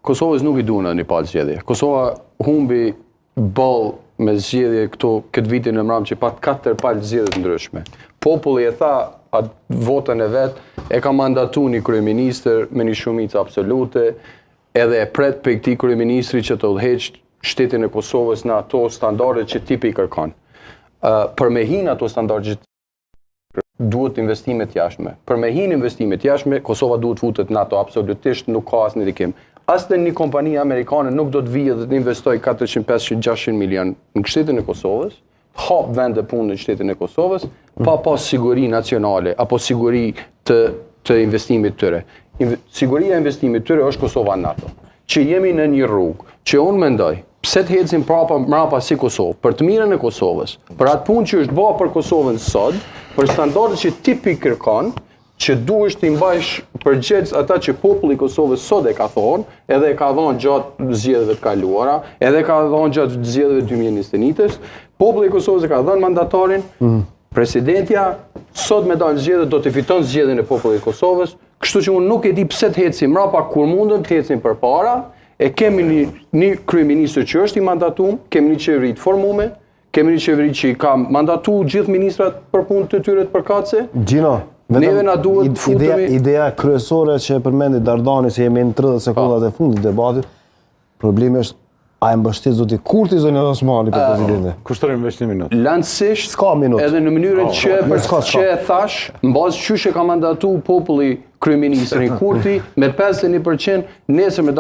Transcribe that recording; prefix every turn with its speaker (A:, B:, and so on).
A: Kosovës nuk i duhen një palë zgjedhje. Kosova humbi ball me zgjedhje këtë vitin në mram që pat 4 palë zgjedhje të ndryshme. Populli e tha atë votën e vet, e ka mandatu një kryeministër me një shumicë absolute, edhe e pret për këtij kryeministri që të udhëheq shtetin e Kosovës në ato standarde që tipi i kërkon. Për me hin ato standarde që duhet investimet jashtme. Për me hin investimet jashtme, Kosova duhet futet në ato, absolutisht nuk ka asnjë ndikim. Asnjë një kompani amerikane nuk do të vijë dhe të investoj 400, 500, 600 milion në shtetin e Kosovës, hap vende punë në shtetin e Kosovës, pa pas siguri nacionale apo siguri të investimit tyre. Siguria e investimit tyre është Kosova në NATO. Që jemi në një rrugë, që unë mendoj, pse të ecim mrapa si Kosovë, për të mirën e Kosovës, për atë punë që është bërë për Kosovën sot, për standardet që tipi kërkon, që duhesh të mbajsh përgjegjës ata që populli i Kosovës sot e ka thonë, edhe e ka thonë gjatë zgjedhjeve të kaluara, edhe ka thonë gjatë zgjedhjeve 2021-s, populli i Kosovës e ka dhënë mandatarin, presidentja sot me dalë zgjedhje do të fiton zgjedhjen e popullit të Kosovës, kështu që unë nuk e di pse të ecim mrapa kur mundem të ecim përpara, e kemi një kryeministër që është i mandatuar, kemi një qeveri të formuar, kemi një qeveri që i ka mandatu gjithë ministrat për punë të tyre të përkatëse.
B: Gjino,
A: neve na duhet futemi.
B: Ideja kryesore që përmendi Dardani se jemi në 30 sekondat e fundit të debatit, problemi është a e mbështet zoti Kurti zonë Osmani për presidente.
C: Kushtojmë veç një minutë.
A: Lansisht,
B: s'ka minutë.
A: Edhe në mënyrën që e thash, mbas qysh e ka mandatu populli kryeministrin Kurti me 51%, nesër me